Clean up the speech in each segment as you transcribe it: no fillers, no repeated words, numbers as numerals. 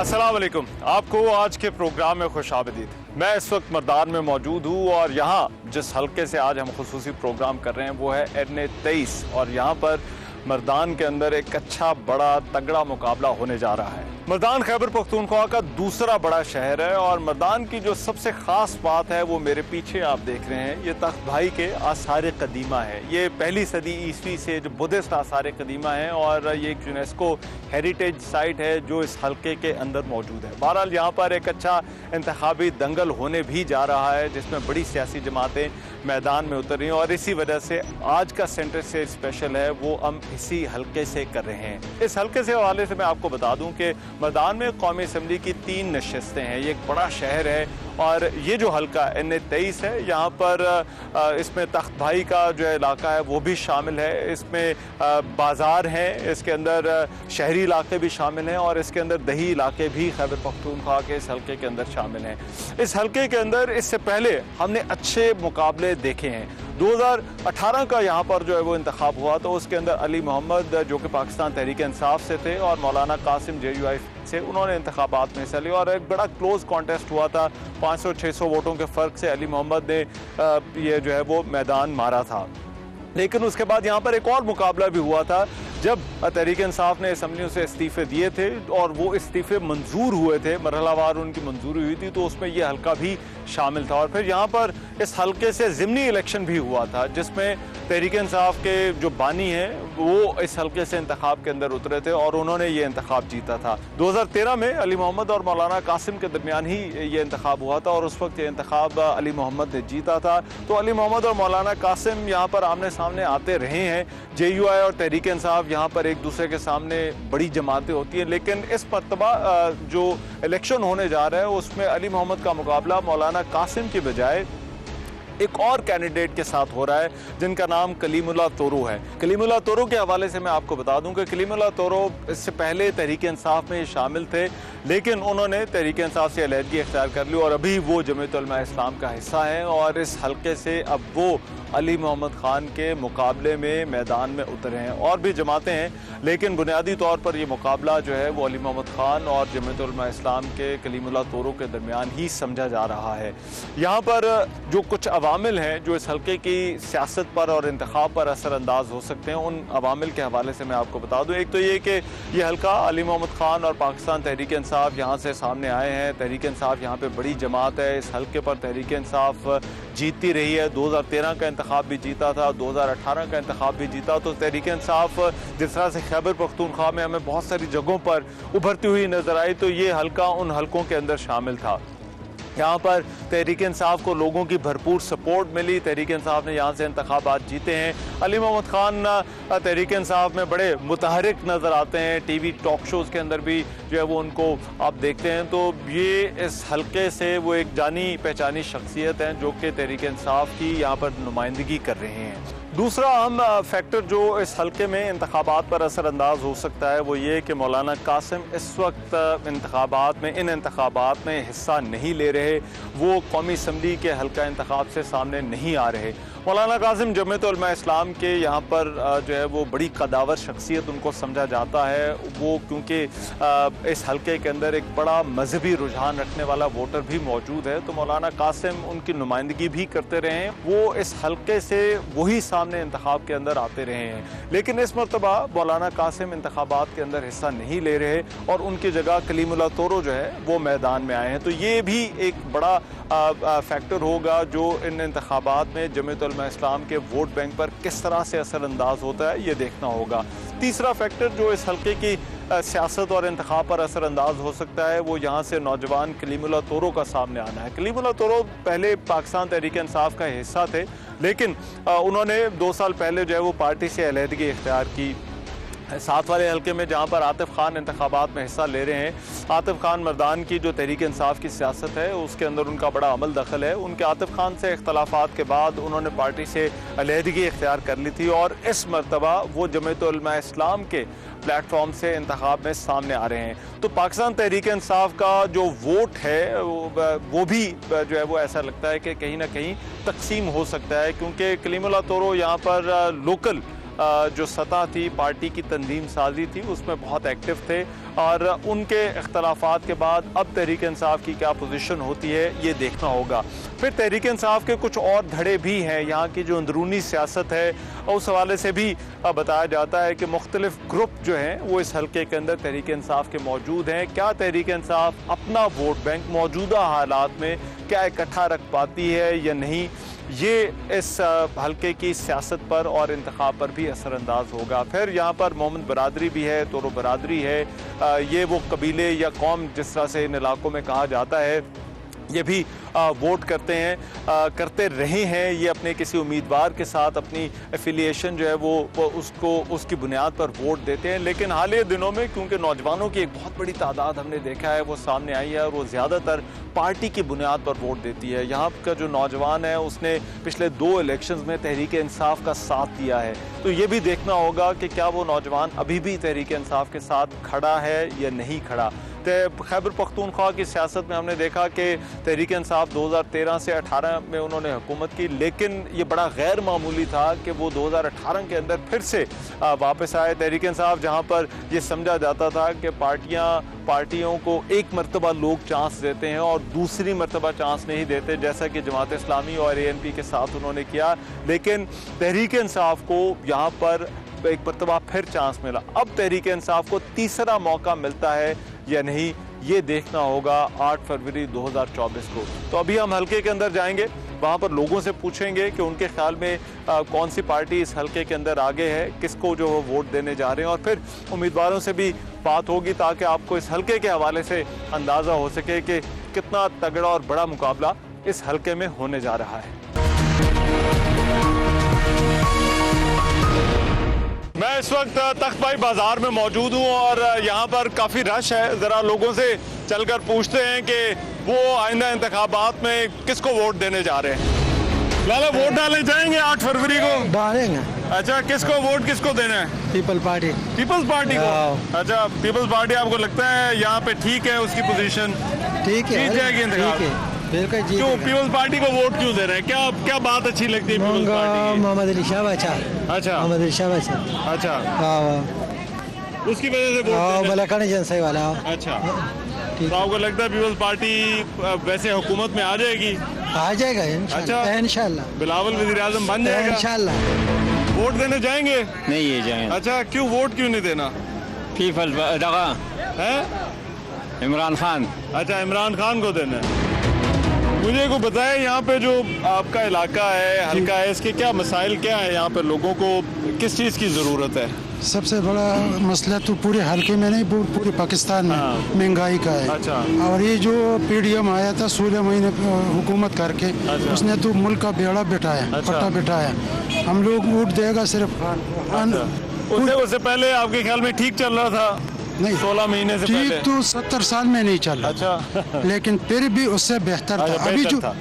अस्सलाम वालेकुम, आपको आज के प्रोग्राम में खुश आमदीद। मैं इस वक्त मर्दान में मौजूद हूँ और यहाँ जिस हल्के से आज हम खुसूसी प्रोग्राम कर रहे हैं वो है NA 23 और यहाँ पर मर्दान के अंदर एक अच्छा बड़ा तगड़ा मुकाबला होने जा रहा है। मर्दान खैबर पख्तूनख्वा का दूसरा बड़ा शहर है और मर्दान की जो सबसे ख़ास बात है वो मेरे पीछे आप देख रहे हैं, ये तख्त भाई के आसार कदीमा है। ये पहली सदी ईस्वी से जो बुद्धिस्ट आसार कदीमा है और ये एक यूनेस्को हेरिटेज साइट है जो इस हल्के के अंदर मौजूद है। बहरहाल यहाँ पर एक अच्छा इंतखाबी दंगल होने भी जा रहा है जिसमें बड़ी सियासी जमातें मैदान में उतर रही हैं और इसी वजह से आज का सेंटर से स्पेशल है वो हम इसी हल्के से कर रहे हैं। इस हल्के से हवाले से मैं आपको बता दूं कि मर्दान में कौमी असम्बली की 3 नशस्तें हैं। ये एक बड़ा शहर है और ये जो हल्का NA 23 है यहाँ पर इसमें तख्त भाई का जो इलाका है वो भी शामिल है, इसमें बाज़ार हैं, इसके अंदर शहरी इलाके भी शामिल हैं और इसके अंदर दही इलाके भी खैबर पख्तूनख्वा के इस हल्के के अंदर शामिल हैं। इस हल्के के अंदर इससे पहले हमने अच्छे मुकाबले देखे हैं। 2018 का यहाँ पर जो है वो इंतखाब हुआ तो उसके अंदर अली मोहम्मद जो कि पाकिस्तान तहरीक इंसाफ से थे और मौलाना कासिम JUI से उन्होंने इंतखाबात में हिस्सा लिया और एक बड़ा क्लोज कॉन्टेस्ट हुआ था। 500-600 वोटों के फ़र्क से अली मोहम्मद ने ये जो है वो मैदान मारा था। लेकिन उसके बाद यहाँ पर एक और मुकाबला भी हुआ था जब तहरीक इंसाफ ने असम्बलियों से इस्तीफ़े दिए थे और वो इस्तीफ़े मंजूर हुए थे, मरहलावार उनकी मंजूरी हुई थी, तो उसमें ये हल्का भी शामिल था। और फिर यहाँ पर इस हल्के से ज़िमनी इलेक्शन भी हुआ था जिसमें तहरीक इंसाफ के जो बानी हैं वो इस हल्के से इंतखाब के अंदर उतरे थे और उन्होंने ये इंतखाब जीता था। 2013 में अली मोहम्मद और मौलाना कासिम के दरमियान ही ये इंतखाब हुआ था और उस वक्त ये इंतखाब अली मोहम्मद ने जीता था। तो अली मोहम्मद और मौलाना कासिम यहाँ पर आमने सामने आते रहे हैं। JUI और तहरीक इंसाफ यहाँ पर एक दूसरे के सामने बड़ी जमातें होती हैं, लेकिन इस मरतबा जो इलेक्शन होने जा रहा है उसमें अली मोहम्मद का मुकाबला मौलाना कासिम की बजाय एक और कैंडिडेट के साथ हो रहा है जिनका नाम कलीमुल्लाह तोरो है। कलीमुल्लाह तोरो के हवाले से मैं आपको बता दूं कि कलीमुल्लाह तोरो इससे पहले तहरीक इंसाफ में शामिल थे, लेकिन उन्होंने तहरीक इंसाफ से अलहदगी इख्तियार कर ली और अभी वो जमीयत उलमा इस्लाम का हिस्सा हैं और इस हल्के से अब वो अली मोहम्मद ख़ान के मुकाबले में मैदान में उतरे हैं। और भी जमातें हैं लेकिन बुनियादी तौर पर ये मुकाबला जो है वो अली मोहम्मद ख़ान और जमीयत उलमा इस्लाम के कलीमुल्लाह तोरो के दरमियान ही समझा जा रहा है। यहाँ पर जो कुछ अवामिल हैं जो इस हल्के की सियासत पर और इंतखाब पर असरअंदाज हो सकते हैं, उन अवामिल के हवाले से मैं आपको बता दूँ। एक तो ये कि ये हल्का अली मोहम्मद ख़ान और पाकिस्तान तहरीक इंसाफ यहाँ से सामने आए हैं। तहरीक इंसाफ यहाँ पर बड़ी जमात है, इस हल्के पर तहरीक इंसाफ जीतती रही है। 2013 का इंतखाब भी जीता था, 2018 का इंतखाब भी जीता। तो तहरीक इंसाफ जिस तरह से खैबर पख्तूनख्वा में हमें बहुत सारी जगहों पर उभरती हुई नजर आई, तो ये हल्का उन हल्कों के अंदर शामिल था। यहाँ पर तहरीक इंसाफ को लोगों की भरपूर सपोर्ट मिली, तहरीक इंसाफ ने यहाँ से इंतखाबात जीते हैं। अली मोहम्मद ख़ान तहरीक इंसाफ में बड़े मुतहरिक नज़र आते हैं, TV टॉक शोज़ के अंदर भी जो है वो उनको आप देखते हैं। तो ये इस हल्के से वो एक जानी पहचानी शख्सियत हैं जो कि तहरीक इंसाफ की यहाँ पर नुमाइंदगी कर रहे हैं। दूसरा अहम फैक्टर जो इस हल्के में इंतखाबात पर असरअंदाज हो सकता है वो ये कि मौलाना कासिम इस वक्त इन इंतखाबात में हिस्सा नहीं ले रहे, वो कौमी असम्बली के हल्का इंतखाब से सामने नहीं आ रहे। मौलाना कासिम जमीयत उलमा इस्लाम के यहाँ पर जो है वो बड़ी कदावर शख्सियत उनको समझा जाता है, वो क्योंकि इस हल्के के अंदर एक बड़ा मजहबी रुझान रखने वाला वोटर भी मौजूद है, तो मौलाना कासिम उनकी नुमाइंदगी भी करते रहे हैं। वो इस हल्के से वही सामने इंतखाब के अंदर आते रहे हैं, लेकिन इस मरतबा मौलाना कासिम इंतखाबात के अंदर हिस्सा नहीं ले रहे और उनकी जगह कलीमुल्लाह तोरो जो है वो मैदान में आए हैं। तो ये भी एक बड़ा फैक्टर होगा जो इन इंतखाबात में जमीयत उलमा इस्लाम के वोट बैंक पर किस तरह से असरअंदाज होता है, ये देखना होगा। तीसरा फैक्टर जो इस हल्के की सियासत और इंतखाब पर असरअंदाज हो सकता है वो यहाँ से नौजवान कलीमुल्लाह तोरो का सामने आना है। कलीमुल्लाह तोरो पहले पाकिस्तान तहरीक इंसाफ का हिस्सा थे, लेकिन उन्होंने 2 साल पहले जो है वो पार्टी से अलहदगी इख्तियार की। साथ वाले हल्के में जहाँ पर आतिफ खान इंतखाबात में हिस्सा ले रहे हैं, आतिफ खान मर्दान की जो तहरीक इंसाफ की सियासत है उसके अंदर उनका बड़ा अमल दखल है। उनके आतिफ खान से इख्तलाफात के बाद उन्होंने पार्टी से अलहदगी इख्तियार कर ली थी और इस मरतबा वो जमीयत उलमा इस्लाम के प्लेटफॉर्म से इंतखाब में सामने आ रहे हैं। तो पाकिस्तान तहरीक इंसाफ का जो वोट है वो भी जो है वो ऐसा लगता है कि कहीं ना कहीं तकसीम हो सकता है, क्योंकि कलीमुल्लाह तोरो यहाँ पर लोकल जो सतह थी, पार्टी की तंजीम साजी थी, उसमें बहुत एक्टिव थे और उनके इख्तलाफात के बाद अब तहरीक इंसाफ की क्या पोजीशन होती है ये देखना होगा। फिर तहरीक इंसाफ के कुछ और धड़े भी हैं, यहाँ की जो अंदरूनी सियासत है और उस हवाले से भी बताया जाता है कि मुख्तलिफ ग्रुप जो हैं वो इस हल्के के अंदर तहरीक इंसाफ के मौजूद हैं। क्या तहरीक इंसाफ अपना वोट बैंक मौजूदा हालात में क्या इकट्ठा रख पाती है या नहीं, ये इस हल्के की सियासत पर और इंतखाब पर भी असरअंदाज होगा। फिर यहाँ पर मोहम्मद बरादरी भी है, तोरो बरादरी है, ये वो कबीले या कौम जिस तरह से इन इलाकों में कहा जाता है, ये भी वोट करते हैं, करते रहे हैं। ये अपने किसी उम्मीदवार के साथ अपनी एफिलिएशन जो है वो उसको उसकी बुनियाद पर वोट देते हैं। लेकिन हालिया दिनों में क्योंकि नौजवानों की एक बहुत बड़ी तादाद हमने देखा है वो सामने आई है और वो ज़्यादातर पार्टी की बुनियाद पर वोट देती है। यहाँ का जो नौजवान है उसने पिछले 2 इलेक्शंस में तहरीक इंसाफ का साथ दिया है, तो ये भी देखना होगा कि क्या वो नौजवान अभी भी तहरीक इंसाफ के साथ खड़ा है या नहीं खड़ा। खैबर पख्तूनख्वा की सियासत में हमने देखा कि तहरीक इंसाफ 2013 से 18 में उन्होंने हुकूमत की, लेकिन ये बड़ा गैर मामूली था कि वो 2018 के अंदर फिर से वापस आए। तहरीक इंसाफ जहाँ पर ये समझा जाता था कि पार्टियों को एक मरतबा लोग चांस देते हैं और दूसरी मरतबा चांस नहीं देते, जैसा कि जमात इस्लामी और ANP के साथ उन्होंने किया, लेकिन तहरीक इंसाफ को यहाँ पर एक मरतबा फिर चांस मिला। अब तहरीक इंसाफ को तीसरा मौका मिलता है या नहीं, ये देखना होगा 8 फरवरी 2024 को। तो अभी हम हल्के के अंदर जाएंगे, वहाँ पर लोगों से पूछेंगे कि उनके ख्याल में कौन सी पार्टी इस हल्के के अंदर आगे है, किसको जो वो वोट देने जा रहे हैं, और फिर उम्मीदवारों से भी बात होगी ताकि आपको इस हल्के के हवाले से अंदाज़ा हो सके कि कितना तगड़ा और बड़ा मुकाबला इस हल्के में होने जा रहा है। मैं इस वक्त तख्त भाई बाजार में मौजूद हूँ और यहाँ पर काफ़ी रश है। ज़रा लोगों से चलकर पूछते हैं कि वो आइंदा इंतखाबात में किसको वोट देने जा रहे हैं। लाला वोट डालने जाएंगे 8 फरवरी को? डालेंगे। अच्छा, किसको वोट किसको देना है? पीपल्स पार्टी को। अच्छा, पीपल्स पार्टी आपको लगता है यहाँ पे ठीक है, उसकी पोजीशन ठीक है, जीत जाएगी इंतखाब? क्यों पीपल्स पार्टी को वोट क्यों दे रहे हैं? क्या बात अच्छी लगती है पीपल्स पार्टी की? मोहम्मद अली शाह अच्छा, मोहम्मद अली शाह अच्छा, उसकी वजह से वोट मलकान एजेंसी वाला। अच्छा, तो आपको लगता है पीपल्स पार्टी वैसे हुकूमत में आ जाएगी? आ जाएगा इंशाल्लाह। बिलावल वज़ीर आज़म बन जाएगा इंशाल्लाह। वोट देने जाएंगे? नहीं ये जाएंगे। अच्छा, क्यों वोट क्यों नहीं देना? पीपल्स है इमरान खान। अच्छा, इमरान खान को देना है। मुझे को बताएं यहाँ पे जो आपका इलाका है, हल्का है, इसके क्या मसाइल क्या है? यहाँ पे लोगों को किस चीज़ की ज़रूरत है? सबसे बड़ा मसला तो पूरे हल्के में नहीं, पूरे पाकिस्तान में महंगाई का है। अच्छा। और ये जो PDM आया था 16 महीने हुकूमत करके, अच्छा। उसने तो मुल्क का बेड़ा बिठाया, अच्छा। पट्टा बिठाया। हम लोग वोट देगा सिर्फ खान। उससे पहले आपके ख्याल में ठीक चल रहा था? नहीं, 16 महीने से पहले तो 70 साल में नहीं चला। अच्छा। लेकिन फिर भी उससे बेहतर था।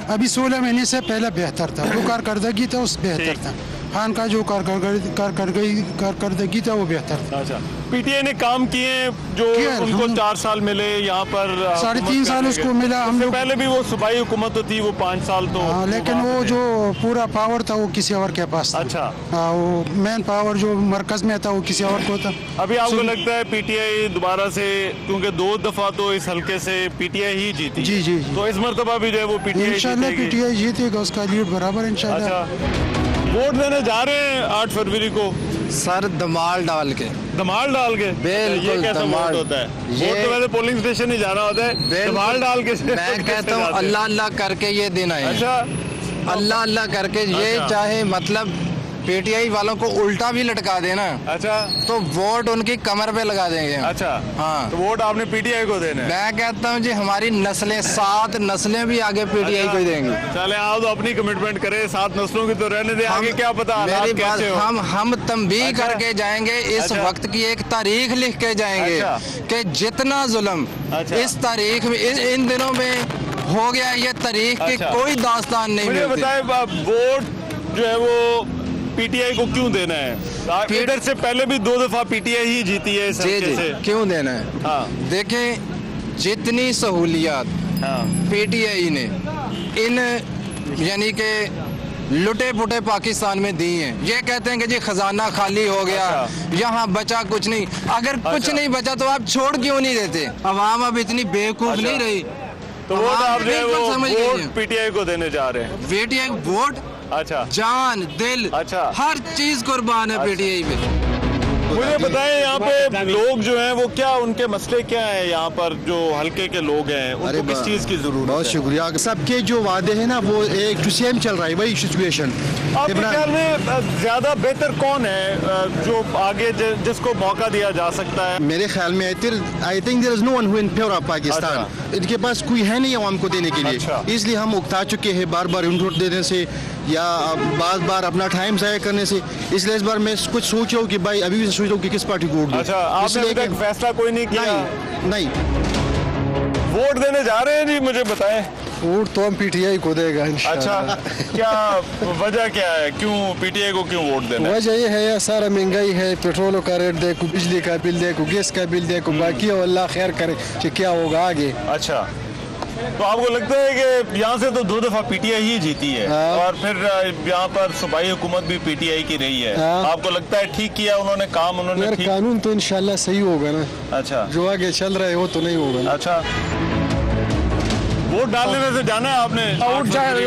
अभी 16 महीने से पहले बेहतर था, वो कारकर्दगी था उस बेहतर था। खान का जो कारकर्दगी था वो बेहतर था। अच्छा, PTI ने काम किए जो उनको 4 साल मिले, यहाँ पर 3.5 साल उसको मिला। हम लोग पहले भी वो सूबाई हुकूमत थी, वो 5 साल तो लेकिन वो जो पूरा पावर था वो किसी और के पास था। अच्छा, वो मेन पावर जो मरकज में था वो किसी और को था। अभी आपको लगता है PTI दोबारा से, क्योंकि 2 दफा तो इस हल्के से PTI ही जीती? जी जी, तो इस मरतबा भी जो है वो PTI जीतेगा, उसका लीड बराबर इंशाल्लाह। वोट देने जा रहे हैं 8 फरवरी को सर, दमाल डाल के। बिल्कुल, ये कैसा वोट होता है? वोट तो वैसे पोलिंग स्टेशन ही जाना होता है, दमाल डाल के। मैं कहता हूँ अल्लाह अल्लाह करके ये देना है। अच्छा, अल्लाह अल्लाह करके ये। अच्छा। चाहे मतलब PTI वालों को उल्टा भी लटका देना। अच्छा, तो वोट उनकी कमर पे लगा देंगे। अच्छा, हाँ, तो वोट आपने PTI को देना है? मैं कहता हूँ जी, हमारी नस्लें 7 नस्लें भी आगे PTI को देंगे। चले आप तो अपनी कमिटमेंट करें, 7 नस्लों की तो रहने दे, आगे क्या पता। मेरी बात, हम तंबीह करके जाएंगे, इस वक्त की एक तारीख लिख के जाएंगे कि जितना जुल्म इस तारीख में इन दिनों में हो गया, ये तारीख की कोई दास्तान नहीं मिलती। मुझे बताएं, वोट जो है वो PTI को क्यों देना है? इधर से पहले भी 2 दफा PTI ही जीती है इस हल्के से। क्यों देना है? हाँ, देखें जितनी सहूलियात PTI ने इन यानी के लुटे पुटे पाकिस्तान में दी हैं। ये कहते हैं कि जी खजाना खाली हो गया, यहाँ बचा कुछ नहीं। अगर कुछ नहीं बचा तो आप छोड़ क्यों नहीं देते? अवाम अब इतनी बेवकूफ नहीं रही। तो वोट आप जो है वो समझ गई वोट है। पीटीआई को देने जा रहे हैं। पीटीआई वोट, अच्छा, जान, दिल, अच्छा। हर चीज कुर्बान है पीटीआई पे। मुझे बताएं यहाँ पे लोग जो हैं वो क्या, उनके मसले क्या हैं यहाँ पर, जो हल्के के लोग हैं उनको किस चीज़ की जरूरत बहुत है? शुक्रिया। सबके जो वादे हैं ना वो एक टू सेम चल रहा है, वही सिचुएशन। आपके ख्याल में ज्यादा बेहतर कौन है जो आगे जिसको मौका दिया जा सकता है? मेरे ख्याल में I think there is no one who in favour of Pakistan. इनके पास कोई है नहीं आवाम को देने के लिए, अच्छा। इसलिए हम उकता चुके हैं बार बार इनपुट देने से या बार बार अपना टाइम ज़ाया करने से। इसलिए इस बार मैं कुछ सोच रहा हूँ कि भाई अभी भी सोच रहा हूँ कि किस पार्टी को वोट दूं। अच्छा, आपने अभी तक फैसला कोई नहीं किया? नहीं। वोट देने जा रहे हैं जी, मुझे बताएं। वोट तो हम पीटीआई को देगा इंशाल्लाह। अच्छा, क्या वजह क्या है, क्यों पीटीआई को क्यों वोट देना है? वजह ये है यार, सारा महंगाई है, पेट्रोल का रेट देखो, बिजली का बिल देखो, गैस का बिल देखो, बाकी अल्लाह खैर करे कि क्या होगा आगे। अच्छा, तो आपको लगता है कि यहाँ से तो 2 दफा पीटीआई ही जीती है और फिर यहाँ पर सूबाई हुकूमत भी पीटीआई की रही है, आपको लगता है ठीक किया उन्होंने काम? उन्होंने यार ठीक... कानून तो इंशाल्लाह सही होगा ना, अच्छा, जो आगे चल रहा है वो तो नहीं होगा। अच्छा, वोट डालने में से जाना है आपने?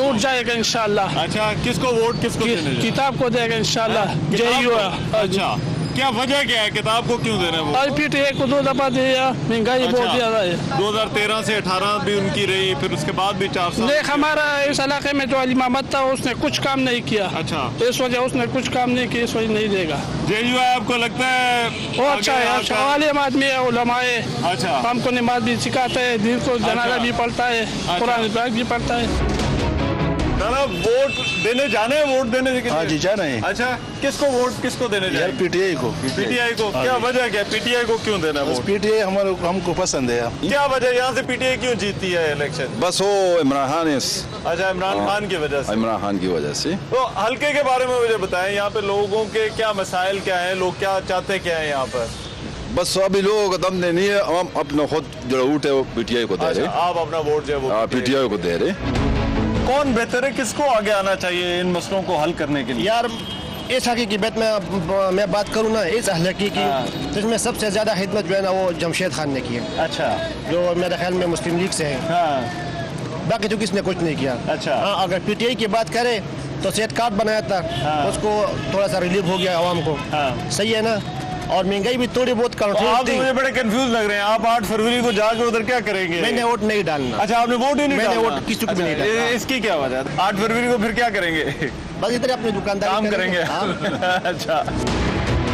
उठ जाएगा इंशाल्लाह। अच्छा, किसको वोट किसको देने जा रहे हैं? किताब को देगा इंशाल्लाह। अच्छा, क्या वजह क्या है, किताब को क्यों दे रहे हैं वो? पीटीआई को 2 दफा दिया, महंगाई बहुत ज्यादा है। 2013 से 18 भी उनकी रही, फिर उसके बाद भी 4 साल। देख, हमारा इस इलाके में जो अली मोहम्मद था उसने कुछ काम नहीं किया। अच्छा, इस वजह उसने कुछ काम नहीं किया, इस वजह नहीं देगा। जेयू आपको लगता है वो अच्छा है, अच्छा आलिम आदमी है, उलमा है। अच्छा, हमको नमाज भी सिखाता है, दिन को जनाजा भी पढ़ता है, कुरान पाक भी पढ़ता है। ना वोट देने जाने हैं, वोट देने हाँ जी, जाना है। अच्छा, किसको वोट किसको देने जाए? पीटीआई को। पीटीआई को। क्या वजह क्या है, पीटीआई को क्यों देना वोट? पीटीआई हमको पसंद है। क्या वजह, यहाँ से पीटीआई क्यों जीतती है इलेक्शन? बस वो इमरान खान है। अच्छा, इमरान खान की वजह से। इमरान खान की वजह से। तो हल्के के बारे में मुझे बताएं, यहाँ पे लोगों के क्या मसाइल क्या हैं, लोग क्या चाहते क्या है यहाँ पर? बस अभी लोग दम नहीं है, हम अपना खुद जो वोट है वो पीटीआई को दे रहे। आप अपना वोट जो है वो पीटीआई को दे रहे। कौन बेहतर है, किसको आगे आना चाहिए इन मसलों को हल करने के लिए? यार इस हकी की बात मैं बात करूँ ना, इस हल्के की, तो इसमें सबसे ज़्यादा खिदमत जो है ना वो जमशेद खान ने की है। अच्छा, जो मेरे ख्याल में मुस्लिम लीग से है। हाँ, बाकी तो किसने कुछ नहीं किया। अच्छा, हाँ, अगर पीटीआई की बात करें तो सेहत कार्ड बनाया था, उसको थोड़ा सा रिलीफ हो गया आवाम को। सही है ना, और महंगाई भी थोड़ी बहुत कंट्रोल आप थी। मुझे बड़े कंफ्यूज लग रहे हैं। आप 8 फरवरी को जाकर उधर क्या करेंगे? मैंने वोट नहीं डालना। अच्छा, आपने वोट ही नहीं मैंने डालना? वोट किसी को भी नहीं डालना। इसकी क्या वजह है? 8 फरवरी को फिर क्या करेंगे? बस इधर अपनी दुकानदारी काम करेंगे। हाँ। अच्छा,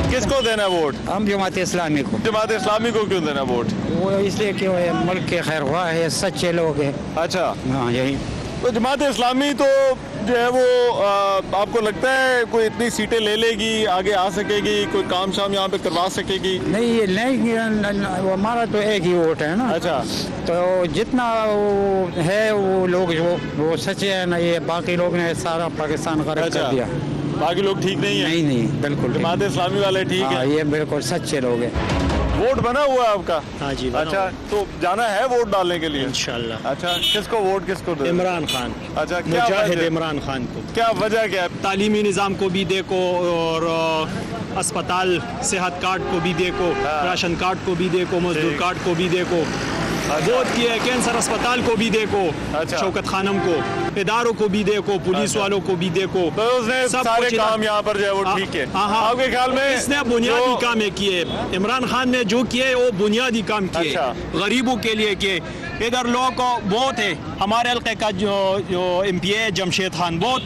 किसको देना वोट? हम जमात इस्लामी को। जमात इस्लामी को क्यों देना वोट? वो इसलिए कि वो मुल्क के खैर हुआ है, सच्चे लोग हैं। अच्छा, हाँ यही। तो जमात इस्लामी तो जो है वो आपको लगता है कोई इतनी सीटें ले लेगी, आगे आ सकेगी, कोई काम शाम यहाँ पे करवा सकेगी? नहीं ये नहीं, वो हमारा तो एक ही वोट है ना। अच्छा, तो जितना वो है वो लोग जो वो सच्चे हैं ना, ये बाकी लोग ने सारा पाकिस्तान खराब कर दिया। बाकी लोग ठीक नहीं है? नहीं बिल्कुल जमात इस्लामी वाले ठीक हाँ, है? ये बिल्कुल सच्चे लोग हैं। वोट बना हुआ है आपका? हाँ जी। अच्छा, तो जाना है वोट डालने के लिए? इंशाल्लाह। अच्छा, किसको वोट किसको दे? इमरान खान। अच्छा, क्या मुजाहिद वजह? इमरान खान को। क्या वजह क्या है? तालीमी निज़ाम को भी देखो और अस्पताल सेहत कार्ड को भी देखो, राशन कार्ड को भी देखो, मजदूर कार्ड को भी देखो, बहुत किया, कैंसर अस्पताल को भी देखो, अच्छा। शौकत खानम को, इदारों को भी देखो, पुलिस वालों को भी देखो। तो उसने सारे काम यहाँ पर जो है वो ठीक है। आपके ख्याल में इसने बुनियादी काम किए, इमरान खान ने जो किए वो बुनियादी काम किए, अच्छा। गरीबों के लिए किए। इधर लोग बहुत है, हमारे हल्के का जो MP है जमशेद खान, बहुत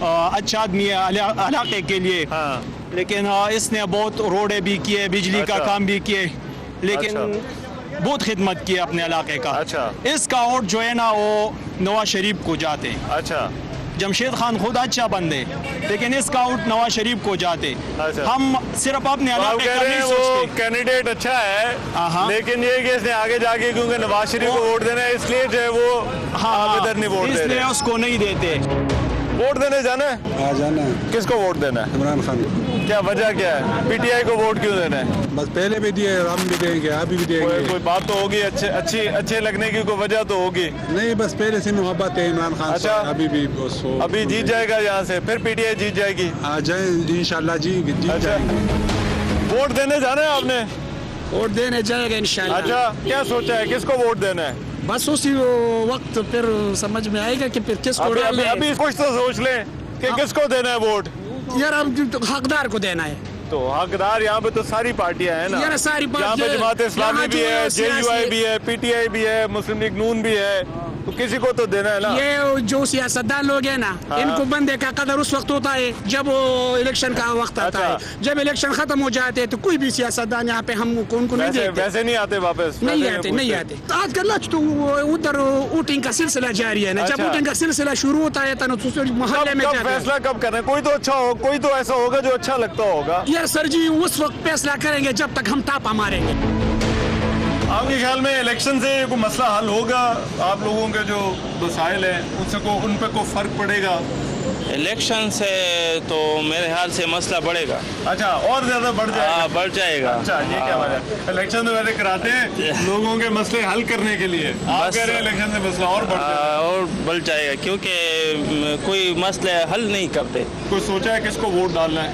अच्छा आदमी है इलाके के लिए। हाँ। लेकिन इसने बहुत रोडें भी किए, बिजली का अच्छा। काम भी किए, लेकिन अच्छा। बहुत खिदमत की अपने इलाके का। अच्छा। इसका वोट जो है ना वो नवाज शरीफ को जाते। अच्छा, जमशेद खान खुद अच्छा बंदे, लेकिन इसका वोट नवाज शरीफ को जाते। अच्छा। हम सिर्फ अपने तो आप इलाके कह का रहे नहीं हैं वो सोचते। कैंडिडेट अच्छा है, हाँ। लेकिन ये कि इसने आगे जाके क्योंकि नवाज शरीफ को वोट देना है इसलिए जो है वो आप इधर नहीं वोट दे इसलिए रहे। उसको नहीं देते। वोट देने जाना है? आ जाना है किसको वोट देना है? इमरान खान। क्या वजह क्या है, पीटीआई को वोट क्यों देना है? बस पहले भी दिए, हम भी देंगे, अभी भी देंगे। कोई बात तो होगी, अच्छे लगने की कोई वजह तो होगी। नहीं, बस पहले से मोहब्बत है इमरान खान से, अभी भी बस हो। अभी जीत जाएगा यहाँ से, फिर पीटीआई जीत जाएगी। आ जाए इंशाल्लाह जी, जीत जाएंगे। वोट देने जाना है आपने? वोट देने जाएगा इंशाल्लाह। अच्छा, क्या सोचा है, किसको वोट देना है? बस उसी वक्त फिर समझ में आएगा कि फिर किसको डालना है। अभी कुछ तो सोच लें कि किसको देना है वोट। यार हम हकदार को देना है। तो हकदार यहाँ पे तो सारी पार्टियां हैं ना, यार सारी यहाँ पे जमात इस्लामी भी है, जेयूआई भी है, पीटीआई भी है, मुस्लिम लीग नून भी है, तो किसी को तो देना है ना। ये जो सियासतदान लोग हैं ना, इनको बंदे का कदर उस वक्त होता है जब वो इलेक्शन का वक्त आता है। जब इलेक्शन खत्म हो जाते हैं तो कोई भी सियासतदान यहाँ पे हम उनको नहीं देते, वैसे नहीं आते वापस, नहीं आते। तो आजकल ना तो उधर वोटिंग का सिलसिला जारी है ना, जब वोटिंग का सिलसिला शुरू होता है तो मोहल्ले में जाते हैं। फैसला कब करना है? कोई तो अच्छा हो, कोई तो ऐसा होगा जो अच्छा लगता होगा। यार सर जी उस वक्त फैसला करेंगे जब तक हम तापा मारेंगे। आपके ख्याल में इलेक्शन से कोई मसला हल होगा? आप लोगों के जो मसाइल हैं उनसे उन पे कोई फर्क पड़ेगा? इलेक्शन से तो मेरे ख्याल से मसला बढ़ेगा। अच्छा, और ज्यादा बढ़ जाएगा? बढ़ जाएगा। अच्छा, ये क्या वजह? इलेक्शन तो वैसे कराते हैं लोगों के मसले हल करने के लिए, आप कह रहे हैं इलेक्शन से मसला और बढ़ जाएगा क्योंकि कोई मसले हल नहीं करते। कोई सोचा है किसको वोट डालना है?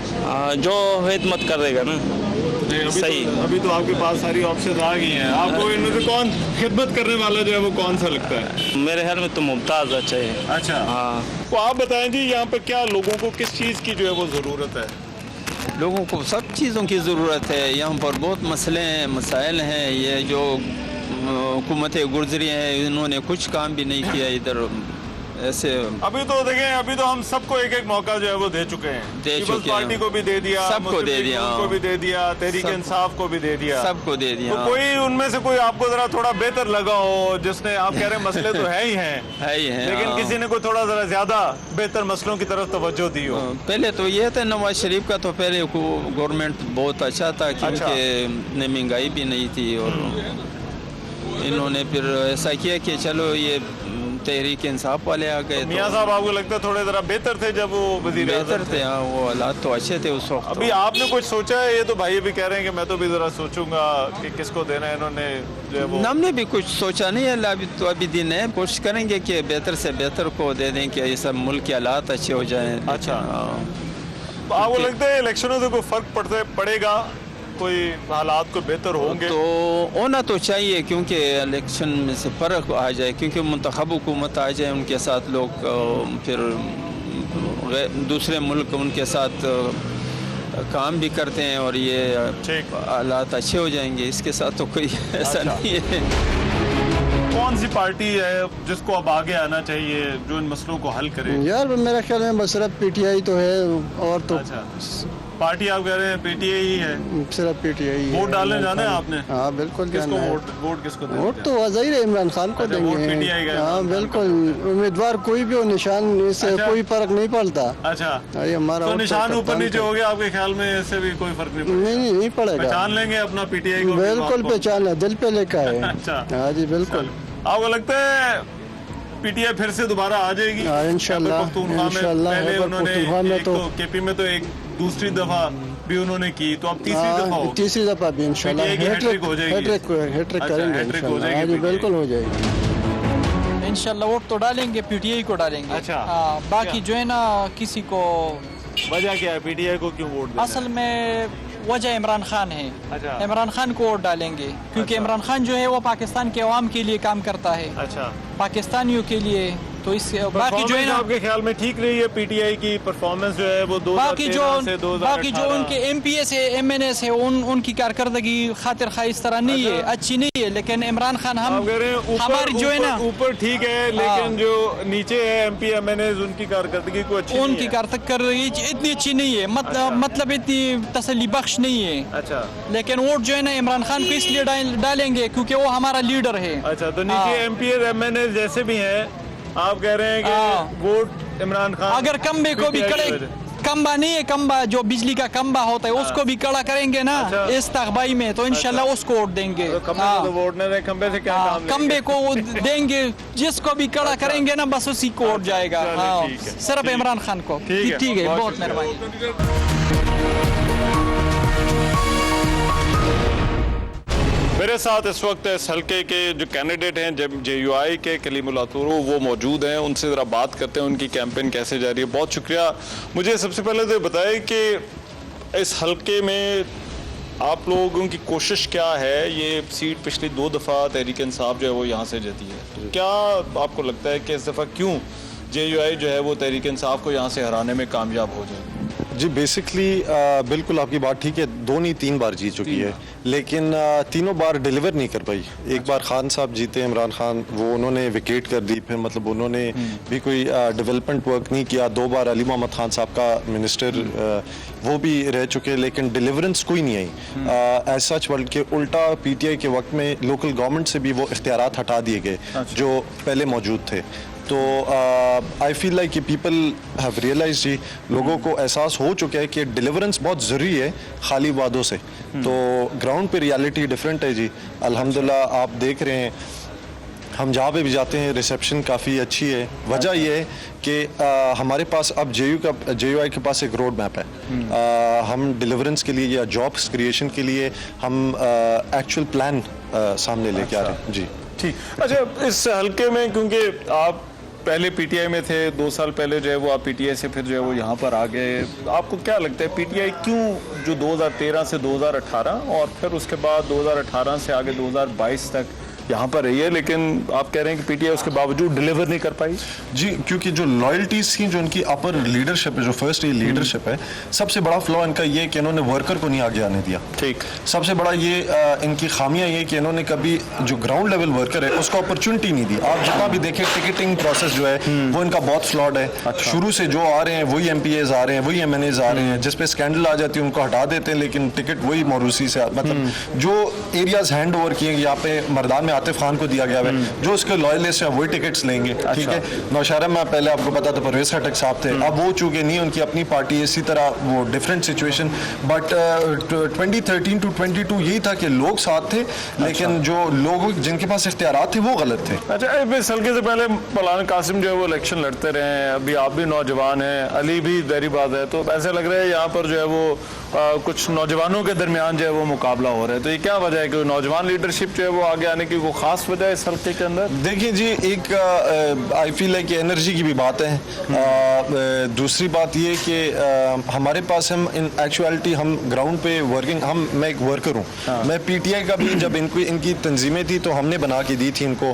जो हिदमत करेगा ना। सही। अभी तो आपके पास सारी ऑप्शन आ गई हैं, आपको इनमें से कौन खिदमत करने वाला जो है वो कौन सा लगता है? मेरे ख्याल में तो मुमताज अच्छा है। अच्छा, हाँ। तो आप बताएं जी, यहाँ पर क्या लोगों को किस चीज़ की जो है वो ज़रूरत है? लोगों को सब चीज़ों की ज़रूरत है। यहाँ पर बहुत मसले हैं, मसाइल हैं। ये जो हुकूमतें गुजरी हैं इन्होंने कुछ काम भी नहीं किया इधर ऐसे। अभी तो देखें, अभी तो हम सबको एक एक मौका जो है वो दे चुके हैं। पीपल्स पार्टी को भी दे दिया, सबको दे दिया, को भी दे दिया, तहरीक इंसाफ को भी दे दिया, सबको दे दिया। तो कोई उनमें से कोई आपको जरा थोड़ा बेहतर लगा हो, जिसने, आप कह रहे हैं मसले तो है ही हैं, लेकिन किसी ने कोई थोड़ा जरा ज्यादा बेहतर मसलों की तरफ तवज्जो दी हो? पहले तो ये था नवाज शरीफ का, तो पहले गवर्नमेंट बहुत अच्छा था क्योंकि महंगाई भी नहीं थी, और इन्होंने फिर ऐसा किया कि चलो ये तहरीक इंसाफ वाले आ गए। मियां साहब आपको लगता है थोड़े जरा बेहतर थे जब वो वजीर बेहतर थे? हाँ, वो हालात तो अच्छे थे उस वक्त। अभी आपने कुछ सोचा है? ये तो भाई भी कह रहे हैं कि मैं तो भी जरा सोचूंगा कि किसको देना है। इन्होंने जो है वो, हमने भी कुछ सोचा नहीं है अभी तो, अभी दिन है, कोशिश करेंगे कि बेहतर से बेहतर को दे दें कि ये सब मुल्क के हालात अच्छे हो जाएं। अच्छा, आपको लगता है इलेक्शनों से कोई फर्क पड़ेगा, कोई हालात को बेहतर होंगे? तो होना तो चाहिए क्योंकि इलेक्शन में से फ़र्क आ जाए, क्योंकि मुंतखब हुकूमत आ जाए, उनके साथ लोग फिर दूसरे मुल्क उनके साथ काम भी करते हैं और ये हालात अच्छे हो जाएंगे। इसके साथ तो कोई ऐसा नहीं है। कौन सी पार्टी है जिसको अब आगे आना चाहिए जो इन मसलों को हल करे? यार मेरा ख्याल में बस सिर्फ पीटीआई तो है, और तो पार्टी आप कह रहे हैं पीटीआई ही है? सिर्फ पीटीआई। वोट डालने जाना है आपने? हाँ बिल्कुल। किसको वोट किसको देंगे? वोट तो वज़ीर इमरान खान को देंगे। हाँ बिल्कुल, उम्मीदवार कोई भी हो, निशान इससे कोई फर्क नहीं पड़ता। अच्छा, ये हमारा तो निशान ऊपर नीचे हो गया आपके ख्याल में, इससे भी कोई फर्क नहीं पड़ेगा? नहीं पड़ेगा, पहचान लेंगे अपना पीटीआई को? बिल्कुल पहचान है, दिल पे लिखा है। अच्छा, हाँ जी बिल्कुल। आपको लगता है पीटीआई फिर से दोबारा आ जाएगी? इंशाल्लाह। पहले उन्होंने तो केपी में तो एक दूसरी दफा भी उन्होंने की, तो अब तीसरी दफा भी इंशाल्लाह हैट्रिक हो जाएगी। हैट्रिक करेंगे इंशाल्लाह, बिल्कुल हो जाएगी इंशाल्लाह। वोट तो डालेंगे, पीटीआई को डालेंगे। अच्छा, बाकी जो है ना किसी को। वजह क्या है, पीटीआई को क्यों वोट देना? असल में वजह इमरान खान है। अच्छा, इमरान खान को वोट डालेंगे क्योंकि इमरान खान जो है वो पाकिस्तान के अवाम के लिए काम करता है। अच्छा, पाकिस्तानियों के लिए। तो इस बाकी जो है ना, आपके ख्याल में ठीक रही है पीटीआई की परफॉर्मेंस जो है वो? बाकी जो उनके एमपीएस है, एमएनएस है, उनकी कारकर्दगी खातिर खा इस तरह नहीं है, अच्छी नहीं है। लेकिन इमरान खान हमारी जो है ना ऊपर ठीक है, लेकिन जो नीचे है एमपी एमएनएस उनकी कारकर्दगी को अच्छी, उनकी कारकर्दगी इतनी अच्छी नहीं है, मतलब इतनी तसल्ली बख्श नहीं है। अच्छा, लेकिन वोट जो है ना इमरान खान को इसलिए डालेंगे क्योंकि वो हमारा लीडर है। अच्छा, तो नीचे एमपी एमएनएस जैसे भी है, आप कह रहे हैं कि वोट इमरान खान, अगर कम्बे को भी कड़े, कम्बा नहीं है, कम्बा जो बिजली का कम्बा होता है उसको भी कड़ा करेंगे ना इस तकबाई में, तो इंशाल्लाह उसको वोट देंगे। कम्बे को देंगे, जिसको भी कड़ा करेंगे ना बस उसी को वोट जाएगा। सिर्फ इमरान खान को। ठीक है, बहुत मेहरबानी। میرے ساتھ اس وقت اس حلقے کے جو کینڈیڈیٹ ہیں JUI کے کلیم اللہ تورو وہ موجود ہیں. ان سے ذرا بات کرتے ہیں ان کی کیمپین کیسے جا رہی ہے. بہت شکریہ. مجھے سب سے پہلے تو بتائیں کہ اس حلقے میں آپ لوگوں کی کوشش کیا ہے؟ یہ سیٹ پچھلی 2 دفعہ تحریک انصاف جو ہے وہ یہاں سے جیتی ہے. کیا آپ کو لگتا ہے کہ اس دفعہ کیوں JUI جو ہے وہ تحریک انصاف کو یہاں سے ہرانے میں کامیاب ہو جائے؟ جی بیسکلی بالکل آپ کی بات ٹھیک ہے. 2 نہیں 3 بار جیت چکی ہے لیکن تینوں بار ڈیلیور نہیں کر پائی. ایک بار خان صاحب جیتے عمران خان, وہ انہوں نے وکیٹ کر دی. پھر مطلب انہوں نے بھی کوئی ڈیولپمنٹ ورک نہیں کیا. 2 بار علی محمد خان صاحب کا منسٹر وہ بھی رہ چکے لیکن ڈیلیورنس کوئی نہیں آئی ایز سچ. بلکہ الٹا PTI کے وقت میں لوکل گورنمنٹ سے بھی وہ اختیارات ہٹا دیے گئے جو پہلے موجود تھے. تو آئی فیل لائک کہ پیپل ہیو ریئلائز جی, لوگوں کو احساس ہو چکا ہے کہ ڈیلیورنس بہت ضروری ہے خالی وعدوں سے. تو گراؤنڈ پہ ریالٹی ڈفرینٹ ہے جی. الحمدللہ آپ دیکھ رہے ہیں ہم جہاں پہ بھی جاتے ہیں ریسیپشن کافی اچھی ہے. وجہ یہ ہے کہ ہمارے پاس اب JUI کے پاس ایک روڈ میپ ہے. ہم ڈیلیورنس کے لیے یا جابس کریشن کے لیے ہم ایکچوئل پلان سامنے لے کے آ رہے ہیں جی. ٹھیک. اچھا اس حلقے میں کیونکہ آپ پہلے PTI میں تھے, 2 سال پہلے جو ہے وہ آپ PTI سے پھر جو ہے وہ یہاں پر آ گئے. آپ کو کیا لگتا ہے PTI کیوں جو 2013 سے 2018 اور پھر اس کے بعد 2018 سے آگے 2022 تک یہاں پر رہی ہے لیکن آپ کہہ رہے ہیں کہ PTI اس کے باوجود ڈیلیور نہیں کر پائی؟ جی کیونکہ جو لائلٹیز کی جو ان کی اپر لیڈرشپ ہے, جو فرسٹ لیڈرشپ ہے, سب سے بڑا فلا ان کا یہ کہ انہوں نے ورکر کو نہیں آگے آنے دیا. ٹھیک. سب سے بڑا یہ ان کی خامیاں یہ کہ انہوں نے کبھی جو گراؤنڈ لیول ورکر ہے اس کو اپرچونٹی نہیں دی. آپ جتنا بھی دیکھیں ٹکٹنگ پروسیس جو ہے وہ ان کا بہت فلاڈ ہے. شروع سے جو آ رہے ہیں وہی MPAs آ رہے ہیں, وہی MNAs آ رہے ہیں. جس پہ اسکینڈل آ جاتی ہے ان کو ہٹا دیتے ہیں لیکن ٹکٹ وہی موروثی سے, مطلب جو ایریاز ہینڈ اوور کیے یہاں پہ مردان میں عاطف خان کو دیا گیا ہے, جو اس کے لائلسٹ ہیں وہی ٹکٹس لیں گے. ٹھیک ہے. نوشہرہ میں پہلے آپ کو پتا تھا پرویز خٹک صاحب تھے, اب وہ چونکہ نہیں, ان کی اپنی پارٹی, اسی طرح وہ ڈفرینٹ سچویشن. بٹ 2013 to 22 یہی تھا کہ لوگ ساتھ تھے لیکن جو لوگ جن کے پاس اختیارات تھے وہ غلط تھے. اچھا اس حلقے سے پہلے مولانا قاسم جو ہے وہ الیکشن لڑتے رہے ہیں, ابھی آپ بھی نوجوان ہیں, علی بھی ظاہری بات ہے, تو ایسے لگ رہا ہے یہاں پر جو ہے وہ کچھ نوجوانوں کے درمیان جو ہے وہ مقابلہ ہو رہا ہے. تو یہ کیا وجہ ہے کہ نوجوان لیڈرشپ جو ہے وہ آگے آنے کی کوئی خاص وجہ ہے اس حلقے کے اندر؟ دیکھیں جی, ایک آئی فیل ہے کہ انرجی کی بھی بات ہے. دوسری بات یہ کہ ہمارے پاس ہم ان ایکچوالٹی ہم گراؤنڈ پہ ورکنگ, میں ایک ورکر ہوں. میں PTI کا بھی جب ان کی تنظیمیں تھی تو ہم نے بنا کے دی تھی ان کو.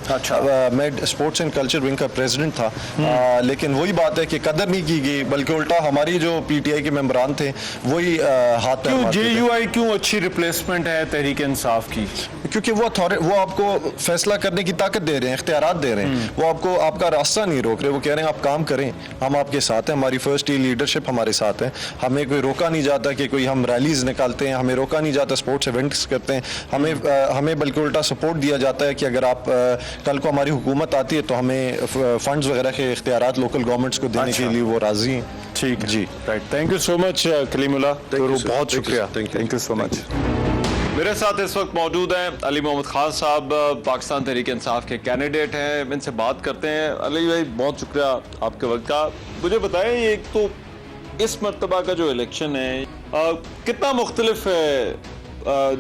میں اسپورٹس اینڈ کلچر ونگ کا پریزیڈنٹ تھا. لیکن وہی بات ہے کہ قدر نہیں کی گئی, بلکہ الٹا ہماری جو PTI کے ممبران تھے وہی ہاتھ. کیوں JUI کیوں اچھی ریپلیسمنٹ ہے تحریک انصاف کی؟ کیونکہ وہ آپ کو فیصلہ کرنے کی طاقت دے رہے ہیں, اختیارات دے رہے ہیں. وہ آپ کو آپ کا راستہ نہیں روک رہے, وہ کہہ رہے ہیں آپ کام کریں, ہم آپ کے ساتھ ہیں, ہماری فرسٹ لیڈرشپ ہمارے ساتھ ہے. ہمیں کوئی روکا نہیں جاتا کہ کوئی ہم ریلیز نکالتے ہیں, ہمیں روکا نہیں جاتا اسپورٹس ایونٹس کرتے ہیں. ہمیں بلکہ الٹا سپورٹ دیا جاتا ہے کہ اگر آپ کل کو ہماری حکومت آتی ہے تو ہمیں فنڈز وغیرہ کے اختیارات لوکل گورنمنٹس کو دینے کے لیے وہ راضی ہیں. ٹھیک جی, رائٹ. تھینک یو سو مچ کلیم اللہ, بہت شکریہ. تھینک یو سو مچ. میرے ساتھ اس وقت موجود ہیں علی محمد خان صاحب, پاکستان تحریک انصاف کے کینڈیڈیٹ ہیں. ان سے بات کرتے ہیں. علی بھائی بہت شکریہ آپ کے وقت کا. مجھے بتائیں یہ ایک تو اس مرتبہ کا جو الیکشن ہے کتنا مختلف ہے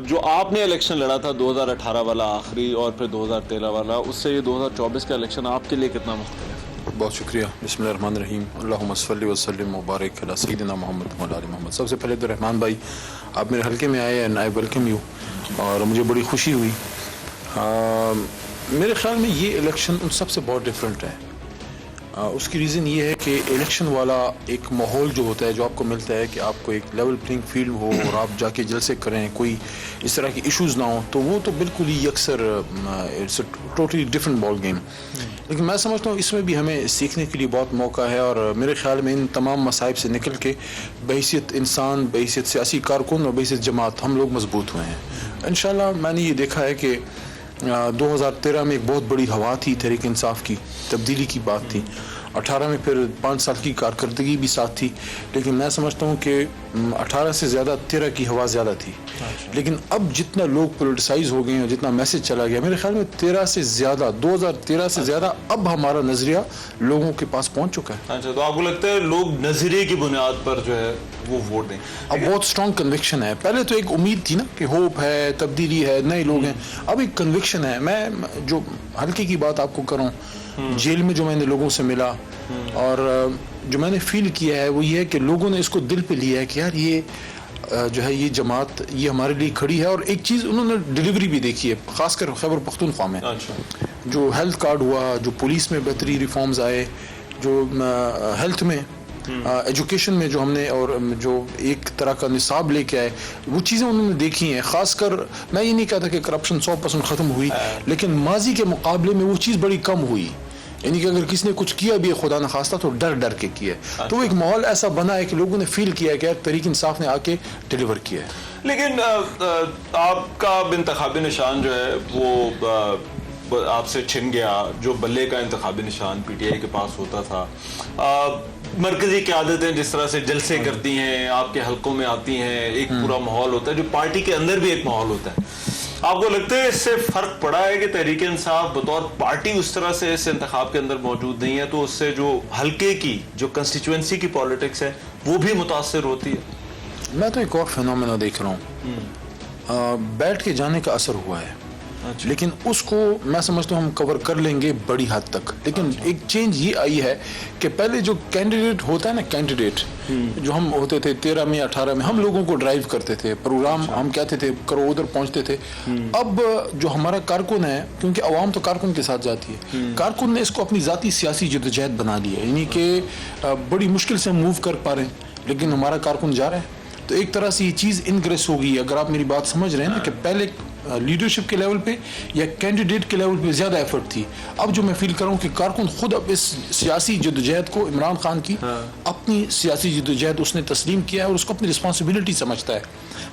جو آپ نے الیکشن لڑا تھا 2018 والا آخری اور پھر 2013 والا, اس سے یہ 2024 کا الیکشن آپ کے لیے کتنا مختلف ہے؟ بہت شکریہ. بسم اللہ الرحمن الرحیم. اللہم صلی وسلم مبارک علی سیدنا محمد وعلی آل محمد. سب سے پہلے تو رحمان بھائی آپ میرے حلقے میں آئے اینڈ آئی ویلکم یو, اور مجھے بڑی خوشی ہوئی. میرے خیال میں یہ الیکشن ان سب سے بہت ڈفرینٹ ہے. اس کی ریزن یہ ہے کہ الیکشن والا ایک ماحول جو ہوتا ہے, جو آپ کو ملتا ہے کہ آپ کو ایک لیول پلینگ فیلڈ ہو اور آپ جا کے جلسے کریں, کوئی اس طرح کی ایشوز نہ ہوں, تو وہ تو بالکل ہی یکسر it's a totally different ball game. لیکن میں سمجھتا ہوں اس میں بھی ہمیں سیکھنے کے لیے بہت موقع ہے, اور میرے خیال میں ان تمام مصائب سے نکل کے بحیثیت انسان, بحیثیت سیاسی کارکن اور بحیثیت جماعت ہم لوگ مضبوط ہوئے ہیں انشاءاللہ. میں نے یہ دیکھا ہے کہ 2013 میں ایک بہت بڑی ہوا تھی تحریک انصاف کی, تبدیلی کی بات تھی. 18 में फिर 5 साल की कारकर्दगी भी साथ थी, लेकिन मैं समझता हूँ कि 18 से ज़्यादा 13 की हवा ज़्यादा थी। लेकिन अब जितना लोग पोलिटिसाइज हो गए हैं, जितना मैसेज चला गया, मेरे ख्याल में 13 से ज़्यादा 2013 से ज़्यादा अब हमारा नज़रिया लोगों के पास पहुँच चुका है। अच्छा, तो आपको लगता है लोग नजरिए की बुनियाद पर जो है वो वोट दें? अब बहुत स्ट्रॉन्ग कन्विक्शन है। पहले तो एक उम्मीद थी ना कि होप है, तब्दीली है, नए लोग हैं। अब एक कन्विक्शन है। मैं जो हल्के की बात आपको करूं, जेल में जो मैंने लोगों से मिला और जो मैंने फील किया है वो ये है कि लोगों ने इसको दिल पे लिया है कि यार ये जो है ये जमात ये हमारे लिए खड़ी है। और एक चीज़ उन्होंने डिलीवरी भी देखी है, खासकर खैबर पख्तूनख्वा में। जो हेल्थ कार्ड हुआ, जो पुलिस में बेहतरी रिफॉर्म्स आए, जो हेल्थ में, एजुकेशन में जो हमने और जो एक तरह का निसाब लेके आए, वो चीज़ें उन्होंने देखी हैं। ख़ासकर मैं ये नहीं कहता कि करप्शन 100% ख़त्म हुई, लेकिन माजी के मुकाबले में वो चीज़ बड़ी कम हुई। यानी कि अगर किसी ने कुछ किया भी है खुदा न खास्ता तो डर डर के किया है। तो एक माहौल ऐसा बना है कि लोगों ने फील किया है कि यार तहरीक इंसाफ ने आके डिलीवर किया है। लेकिन आपका इंतखाबी निशान जो है वो आपसे छिन गया। जो बल्ले का इंतखाबी निशान पीटीआई के पास होता था, मरकजी क़यादतें जिस तरह से जलसे करती हैं, आपके हलकों में आती हैं, एक पूरा माहौल होता है, जो पार्टी के अंदर भी एक माहौल होता है। आपको लगता है इससे फर्क पड़ा है कि तहरीक इंसाफ बतौर पार्टी उस तरह से इस इंतखाब के अंदर मौजूद नहीं है, तो उससे जो हल्के की जो कंस्टिट्यूएंसी की पॉलिटिक्स है वो भी मुतासर होती है? मैं तो एक और फिनोमेना देख रहा हूँ, बैठ के जाने का असर हुआ है। लेकिन उसको मैं समझता हूँ हम कवर कर लेंगे बड़ी हद तक। लेकिन एक चेंज ये आई है कि पहले जो कैंडिडेट होता है ना, कैंडिडेट जो हम होते थे 13 में 18 में, हम लोगों को ड्राइव करते थे, प्रोग्राम हम कहते थे करो, उधर पहुंचते थे। अब जो हमारा कारकुन है, क्योंकि अवाम तो कारकुन के साथ जाती है, कारकुन ने इसको अपनी ज़ाती सियासी जद्दोजहद बना लिया है। यानी कि बड़ी मुश्किल से मूव कर पा रहे हैं, लेकिन हमारा कारकुन जा रहा है। तो एक तरह से ये चीज़ इनग्रेस हो गई है। अगर आप मेरी बात समझ रहे हैं ना, कि पहले लीडरशिप के लेवल पे या कैंडिडेट के लेवल पे ज़्यादा एफर्ट थी। अब जो मैं फील कर रहा हूँ कि कारकुन खुद अब इस सियासी जद्दोजहद को, इमरान खान की अपनी सियासी जद्दोजहद उसने तस्लीम किया है और उसको अपनी रिस्पॉन्सिबिलिटी समझता है।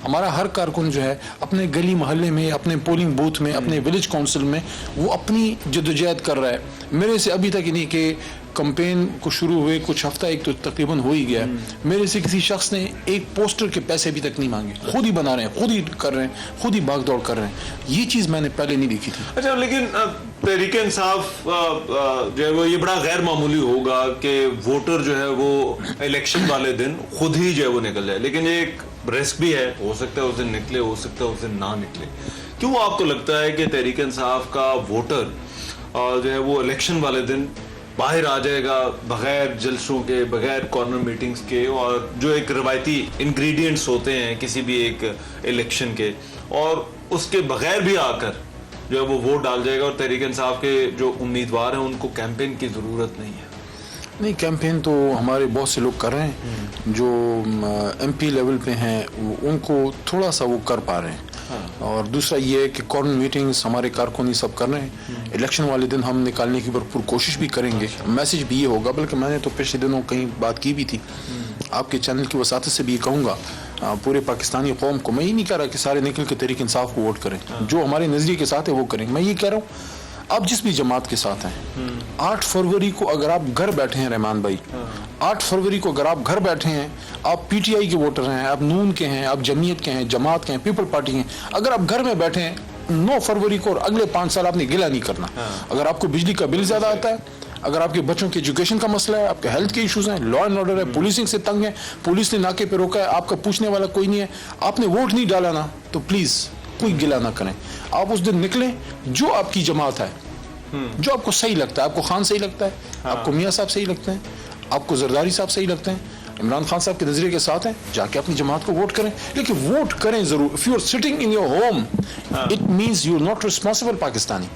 हमारा हर कारकुन जो है अपने गली मोहल्ले में, अपने पोलिंग बूथ में, अपने विलेज काउंसिल में वो अपनी जद्दोजहद कर रहा है। मेरे से अभी तक नहीं कि कैंपेन को शुरू हुए कुछ हफ्ता एक तो तकरीबन हो ही गया, मेरे से किसी शख्स ने एक पोस्टर के पैसे अभी तक नहीं मांगे। खुद ही बना रहे हैं, खुद ही कर रहे हैं, खुद ही भाग दौड़ कर रहे हैं। ये चीज़ मैंने पहले नहीं देखी थी। अच्छा, लेकिन तहरीक इंसाफ जो है वो ये बड़ा गैर मामूली होगा कि वोटर जो है वो इलेक्शन वाले दिन खुद ही जो है वो निकल जाए, लेकिन ये एक रिस्क भी है, हो सकता है उस दिन निकले, हो सकता है उस दिन ना निकले। क्यों आपको लगता है कि तहरीक इंसाफ का वोटर जो है वो इलेक्शन वाले दिन बाहर आ जाएगा बगैर जलसों के, बगैर कॉर्नर मीटिंग्स के, और जो एक रवायती इंग्रेडिएंट्स होते हैं किसी भी एक इलेक्शन के, और उसके बगैर भी आकर जो है वो वोट डाल जाएगा, और तहरीक इंसाफ के जो उम्मीदवार हैं उनको कैंपेन की ज़रूरत नहीं है? नहीं, कैंपेन तो हमारे बहुत से लोग कर रहे हैं। जो एमपी लेवल पे हैं उनको थोड़ा सा वो कर पा रहे हैं। और दूसरा ये है कि कॉर्नर मीटिंग्स हमारे कारकुन सब कर रहे हैं। इलेक्शन वाले दिन हम निकालने की भरपूर कोशिश भी करेंगे। मैसेज भी ये होगा, बल्कि मैंने तो पिछले दिनों कहीं बात की भी थी, आपके चैनल की वसात से भी ये कहूँगा पूरे पाकिस्तानी कौम को। मैं ये नहीं कह रहा कि सारे निकल के तहरीक इंसाफ को वोट करें, जो हमारे नज़रिए के साथ है वो करें। मैं ये कह रहा हूँ आप जिस भी जमात के साथ हैं, 8 फरवरी को अगर आप घर बैठे हैं रहमान भाई, 8 फरवरी को अगर आप घर बैठे हैं, आप पीटीआई के वोटर हैं, आप नून के हैं, आप जमीयत के हैं, जमात के हैं, पीपल पार्टी हैं, अगर आप घर में बैठे हैं 9 फरवरी को और अगले 5 साल आपने गिला नहीं करना। अगर आपको बिजली का बिल ज़्यादा आता है, अगर आपके बच्चों के एजुकेशन का मसला है, आपके हेल्थ के इश्यूज हैं, लॉ एंड ऑर्डर है, पुलिसिंग से तंग है, पुलिस ने नाके पे रोका है, आपका पूछने वाला कोई नहीं है, आपने वोट नहीं डाला ना, तो प्लीज़ कोई गिला ना करें। आप उस दिन निकलें, जो आपकी जमात है, जो आपको सही लगता है, आपको खान सही लगता है, आपको मियाँ साहब सही लगते हैं, आपको जरदारी साहब सही लगते हैं, इमरान खान साहब के नजरिए के साथ हैं, जाके अपनी जमात को वोट करें। लेकिन वोट करें जरूर। If you are sitting in your home, it means you are not responsible Pakistani.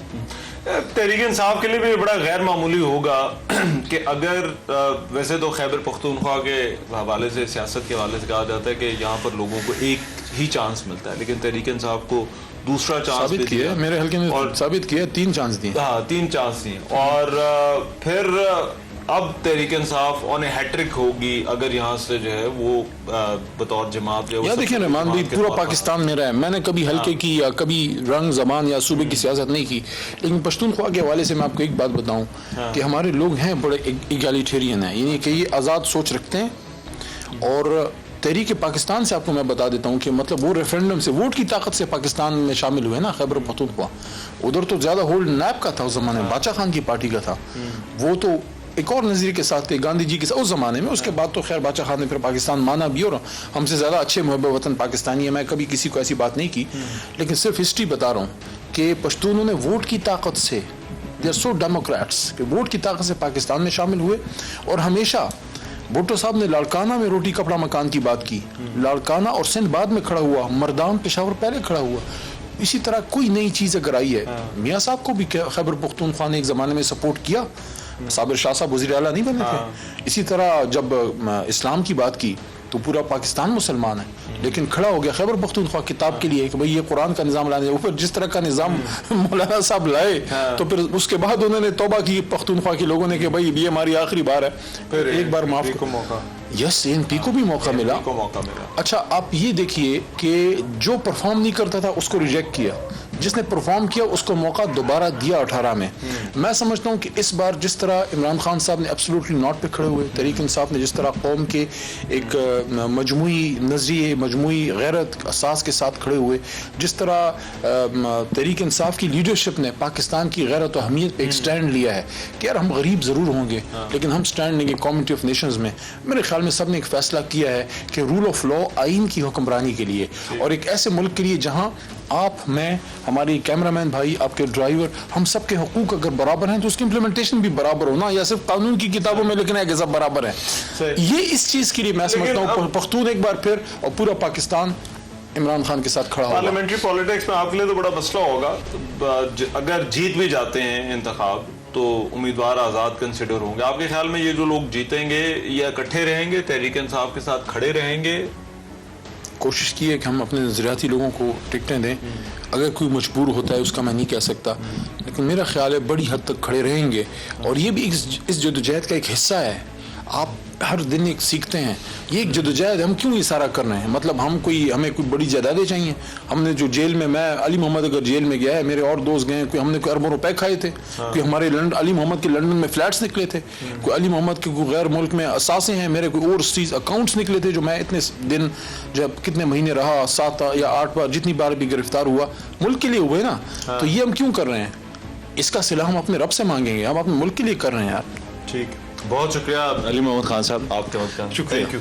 Tehreek Insaf के लिए भी बड़ा गैर मामूली होगा कि अगर वैसे तो खैबर पख्तूनख्वा के हवाले से, सियासत के हवाले से कहा जाता है कि यहाँ पर लोगों को एक ही चांस मिलता है, लेकिन तहरीक इंसाफ को दूसरा चांस साबित किया, मेरे हल्के में और साबित किया, 3 चांस दिए। हाँ, 3 चांस दिए। और फिर اب تحریک انصاف آن ہیٹرک ہوگی اگر یہاں سے جو ہے وہ بطور جماعت یا دیکھیں رحمان بھائی پورا پاکستان میرا ہے. میں نے کبھی حلقے کی یا کبھی رنگ زبان یا صوبے کی سیاست نہیں کی, لیکن پشتونخوا کے حوالے سے میں آپ کو ایک بات بتاؤں کہ ہمارے لوگ ہیں بڑے ایگالیٹیرین ہیں, یعنی کہ یہ آزاد سوچ رکھتے ہیں. اور تحریک پاکستان سے آپ کو میں بتا دیتا ہوں کہ مطلب وہ ریفرینڈم سے ووٹ کی طاقت سے پاکستان میں شامل ہوئے نا, خیبر پختونخوا. ادھر تو زیادہ ہولڈ نیب کا تھا اس زمانے میں, باچا خان کی پارٹی کا تھا. وہ تو ایک اور نظریے کے ساتھ تھے, گاندھی جی کے ساتھ اس زمانے میں. اس کے بعد تو خیر باچا خان نے پھر پاکستان مانا بھی, اور ہم سے زیادہ اچھے محب وطن پاکستانی ہیں. میں کبھی کسی کو ایسی بات نہیں کی, لیکن صرف ہسٹری بتا رہا ہوں کہ پشتونوں نے ووٹ کی طاقت سے, دے آر سو ڈیموکریٹس, کہ ووٹ کی طاقت سے پاکستان میں شامل ہوئے. اور ہمیشہ بھٹو صاحب نے لاڑکانہ میں روٹی کپڑا مکان کی بات کی, لاڑکانہ اور سندھ بعد میں کھڑا ہوا, مردان پشاور پہلے کھڑا ہوا. اسی طرح کوئی نئی چیز اگر آئی ہے, میاں صاحب کو بھی خیبر پختونخوا نے ایک زمانے میں سپورٹ کیا, صابر شاہ صاحب وزیر اعلیٰ نہیں بنے تھے. اسی طرح جب اسلام کی بات کی تو پورا پاکستان مسلمان ہے, لیکن کھڑا ہو گیا خیبر پختونخوا کتاب کے لیے کہ بھئی یہ قرآن کا نظام لانے, اوپر جس طرح کا نظام مولانا صاحب لائے تو پھر اس کے بعد انہوں نے توبہ کی پختونخوا کے لوگوں نے کہ بھئی یہ ہماری آخری بار ہے, پھر ایک بار معاف کو موقع. یس, این پی کو بھی موقع ملا. اچھا آپ یہ دیکھیے کہ جو پرفارم نہیں کرتا تھا اس کو ریجیکٹ کیا, جس نے پرفارم کیا اس کو موقع دوبارہ دیا 18 میں. میں سمجھتا ہوں کہ اس بار جس طرح عمران خان صاحب نے ایبسولوٹلی ناٹ پہ کھڑے ہوئے, تحریک انصاف نے جس طرح قوم کے ایک مجموعی نظریے, مجموعی غیرت اساس کے ساتھ کھڑے ہوئے, جس طرح تحریک انصاف کی لیڈرشپ نے پاکستان کی غیرت و اہمیت پہ ایک سٹینڈ لیا ہے کہ یار ہم غریب ضرور ہوں گے لیکن ہم سٹینڈ لیں گے کمیونٹی آف نیشنز میں. میرے خیال میں سب نے ایک فیصلہ کیا ہے کہ رول آف لا, آئین کی حکمرانی کے لیے, اور ایک ایسے ملک کے لیے جہاں آپ, میں, ہماری کیمرہ مین بھائی, آپ کے ڈرائیور, ہم سب کے حقوق اگر برابر ہیں تو اس کی امپلیمنٹیشن بھی برابر ہونا, یا صرف قانون کی کتابوں میں لکھنا ہے کہ سب برابر ہیں. یہ اس چیز کے لیے میں سمجھتا ہوں پختون ایک بار پھر اور پورا پاکستان عمران خان کے ساتھ کھڑا ہوگا. پارلیمنٹری پالیٹکس میں آپ کے لیے تو بڑا مسئلہ ہوگا. اگر جیت بھی جاتے ہیں انتخاب تو امیدوار آزاد کنسیڈر ہوں گے. آپ کے خیال میں یہ جو لوگ جیتیں گے یہ اکٹھے رہیں گے, تحریک انصاف کے ساتھ کھڑے رہیں گے؟ کوشش کی ہے کہ ہم اپنے نظریاتی لوگوں کو ٹکٹیں دیں. اگر کوئی مجبور ہوتا ہے اس کا میں نہیں کہہ سکتا, لیکن میرا خیال ہے بڑی حد تک کھڑے رہیں گے. اور یہ بھی اس جدوجہد کا ایک حصہ ہے. آپ ہر دن ایک سیکھتے ہیں, یہ ایک جدوجہد, ہم کیوں یہ سارا کر رہے ہیں, مطلب ہمیں کوئی بڑی جائیدادیں چاہیے. ہم نے جو جیل میں, میں علی محمد اگر جیل میں گیا ہے, میرے اور دوست گئے ہیں, ہم نے کوئی اربوں روپے کھائے تھے, کوئی ہمارے علی محمد کے لنڈن میں فلیٹس نکلے تھے, کوئی علی محمد کے کوئی غیر ملک میں اثاثے ہیں, میرے کوئی اوورسیز اکاؤنٹس نکلے تھے جو میں اتنے دن جب کتنے مہینے رہا, 7 یا 8 بار, جتنی بار بھی گرفتار ہوا, ملک کے لیے ہوئے نا. تو یہ ہم کیوں کر رہے ہیں, اس کا صلہ ہم اپنے رب سے مانگیں گے, ہم اپنے ملک کے لیے کر رہے ہیں یار. ٹھیک, بہت شکریہ علی محمد خان صاحب آپ کے وقت کا. شکریہ.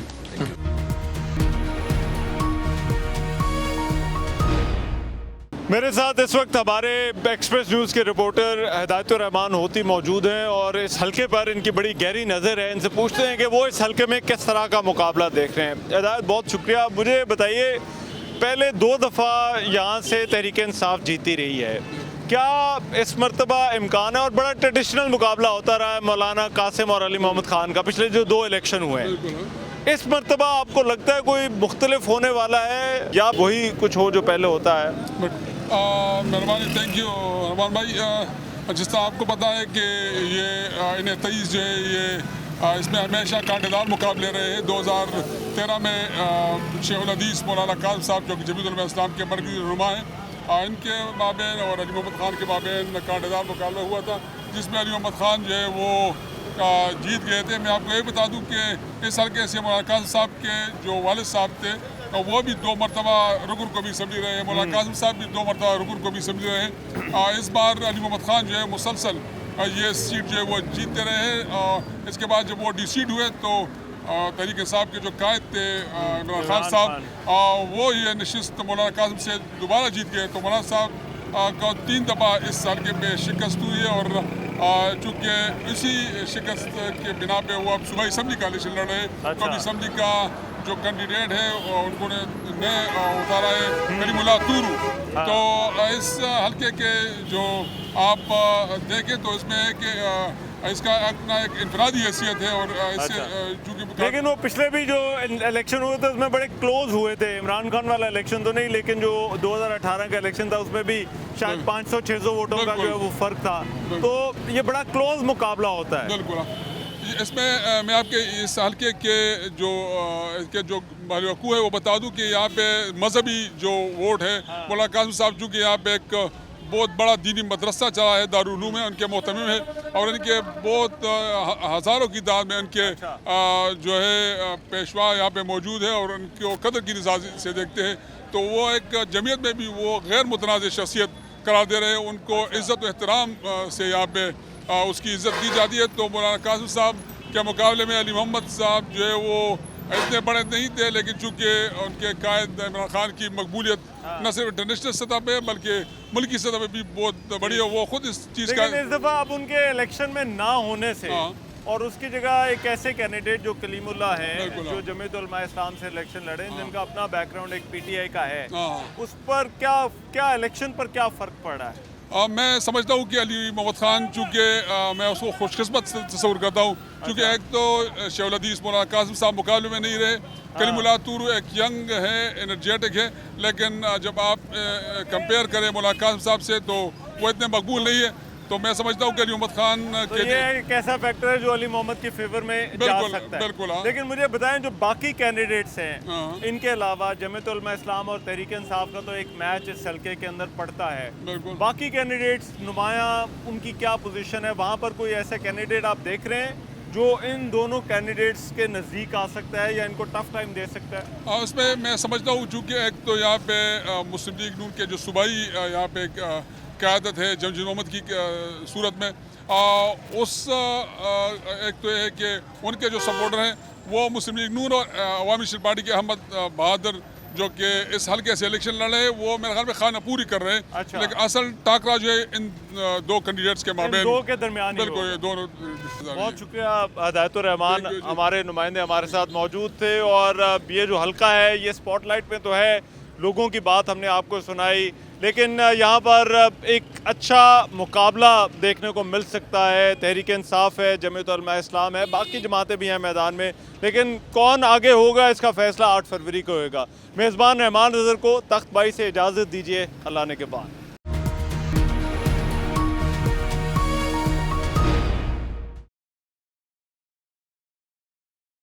میرے ساتھ اس وقت ہمارے ایکسپریس نیوز کے رپورٹر ہدایت الرحمان ہوتی موجود ہیں اور اس حلقے پر ان کی بڑی گہری نظر ہے. ان سے پوچھتے ہیں کہ وہ اس حلقے میں کس طرح کا مقابلہ دیکھ رہے ہیں. ہدایت بہت شکریہ. مجھے بتائیے, پہلے 2 دفعہ یہاں سے تحریک انصاف جیتی رہی ہے, کیا اس مرتبہ امکان ہے, اور بڑا ٹریڈیشنل مقابلہ ہوتا رہا ہے مولانا قاسم اور علی محمد خان کا پچھلے جو 2 الیکشن ہوئے ہیں, اس مرتبہ آپ کو لگتا ہے کوئی مختلف ہونے والا ہے یا وہی کچھ ہو جو پہلے ہوتا ہے؟ مہربانی, تھینک یو رحمان بھائی. جس طرح آپ کو پتہ ہے کہ یہ 23 جو ہے یہ اس میں ہمیشہ کانٹے دار مقابلے رہے ہیں. 2013 میں شیخ الحدیث مولانا قاسم صاحب جو کہ جمیعت علماء اسلام کے مرکزی رہنما ہیں, ان کے مابین اور علی محمد خان کے مابین کانٹے دار مقابلہ ہوا تھا, جس میں علی محمد خان جو ہے وہ جیت گئے تھے. میں آپ کو یہ بتا دوں کہ اس حلقے سے مولانا قاسم صاحب کے جو والد صاحب تھے وہ بھی 2 مرتبہ رکن کو بھی سمجھ رہے ہیں, مولانا قاسم صاحب بھی 2 مرتبہ رکن کو بھی سمجھ رہے ہیں. اس بار علی محمد خان جو ہے مسلسل یہ سیٹ جو ہے وہ جیتتے رہے. اس کے بعد جب وہ ڈی سیٹ ہوئے تو تحریک انصاف کے جو قائد تھے عمران خان صاحب, وہ یہ نشست مولانا قاسم سے دوبارہ جیت گئے. تو مولانا صاحب کو 3 دفعہ اس حلقے میں شکست ہوئی ہے, اور چونکہ اسی شکست کے بنا پہ وہ اب صوبائی اسمبلی کا الیکشن لڑ رہے ہیں. تو ابھی اسمبلی کا جو کینڈیڈیٹ ہے ان کو نے اتارا ہے کریم اللہ تورو. تو اس حلقے کے جو آپ دیکھیں تو اس میں کہ اس کا اپنا ایک انفرادی حیثیت ہے, اور اس سے چونکہ لیکن وہ پچھلے بھی جو الیکشن ہوئے تھے اس میں بڑے کلوز ہوئے تھے. عمران خان والا الیکشن تو نہیں, لیکن جو 2018 کا الیکشن تھا اس میں بھی شاید 500-600 ووٹوں کا جو ہے وہ فرق تھا. تو یہ بڑا کلوز مقابلہ ہوتا ہے. بالکل, اس میں میں آپ کے اس حلقے کے جو وقوع ہے وہ بتا دوں کہ یہاں پہ مذہبی جو ووٹ ہے مولانا قاسم صاحب چونکہ یہاں پہ ایک بہت بڑا دینی مدرسہ چلا ہے، دارالعلوم ہے، ان کے محتمم ہے، اور ان کے بہت ہزاروں کی تعداد میں ان کے جو ہے پیشوا یہاں پہ موجود ہے اور ان کو قدر کی نظر سے دیکھتے ہیں، تو وہ ایک جمعیت میں بھی وہ غیر متنازع شخصیت قرار دے رہے ہیں، ان کو عزت و احترام سے یہاں پہ اس کی عزت دی جاتی ہے۔ تو مولانا قاسم صاحب کے مقابلے میں علی محمد صاحب جو ہے وہ اتنے بڑے نہیں تھے، لیکن چونکہ ان کے قائد عمران خان کی مقبولیت نہ صرف انٹرنیشنل سطح پہ بلکہ ملکی سطح پہ بھی بہت بڑی ہے، وہ خود اس چیز کا لیکن اس دفعہ اب ان کے الیکشن میں نہ ہونے سے اور اس کی جگہ ایک ایسے کینڈیڈیٹ جو کلیم اللہ ہے، جو جمعیت علماء اسلام سے الیکشن لڑے، جن کا اپنا بیک گراؤنڈ ایک پی ٹی آئی کا ہے، اس پر کیا الیکشن پر کیا فرق پڑ رہا ہے؟ میں سمجھتا ہوں کہ علی محمد خان چونکہ میں اس کو خوش قسمت تصور کرتا ہوں، چونکہ ایک تو شیخ الحدیث مولانا قاسم صاحب مقابلے میں نہیں رہے، کلیم اللہ تورو ایک ینگ ہے، انرجیٹک ہے، لیکن جب آپ کمپیئر کریں مولانا قاسم صاحب سے تو وہ اتنے مقبول نہیں ہے، تو میں سمجھتا ہوں کہ علی محمد خان کے یہ ایک ایسا فیکٹر ہے جو علی محمد کی فیور میں جا سکتا ہے۔ بالکل۔ لیکن مجھے بتائیں جو باقی کینڈیڈیٹس ہیں ان کے علاوہ جمعیت علماء اسلام اور تحریک انصاف کا تو ایک میچ اس حلقے کے اندر پڑتا ہے، باقی کینڈیڈیٹس نمایاں ان کی کیا پوزیشن ہے؟ وہاں پر کوئی ایسا کینڈیڈیٹ آپ دیکھ رہے ہیں جو ان دونوں کینڈیڈیٹس کے نزدیک آ سکتا ہے یا ان کو ٹف ٹائم دے سکتا ہے؟ اس میں سمجھتا ہوں چونکہ ایک تو یہاں پہ مسلم لیگ نون کے جو صوبائی یہاں پہ قیادت ہے جمشید محمد کی صورت میں، ایک تو ہے کہ ان کے جو سپورٹر ہیں وہ مسلم لیگ نون اور عوامی نشل پارٹی کے احمد بہادر جو کہ اس حلقے سے الیکشن لڑ رہے ہیں، وہ میرے خیال میں خانہ پوری کر رہے ہیں، لیکن اصل ٹاکرا جو ہے ان دو کینڈیڈیٹس کے مابین، دو کے درمیان۔ بالکل، دونوں۔ بہت شکریہ ہدایت الرحمان، ہمارے نمائندے ہمارے ساتھ موجود تھے، اور یہ جو حلقہ ہے یہ اسپاٹ لائٹ میں تو ہے، لوگوں کی بات ہم نے آپ کو سنائی، لیکن یہاں پر ایک اچھا مقابلہ دیکھنے کو مل سکتا ہے۔ تحریک انصاف ہے، جمعیت علماء اسلام ہے، باقی جماعتیں بھی ہیں میدان میں، لیکن کون آگے ہوگا اس کا فیصلہ 8 فروری کو ہوگا۔ میزبان رحمان نظر کو تخت بائی سے اجازت دیجیے، اللہ نے کے بعد۔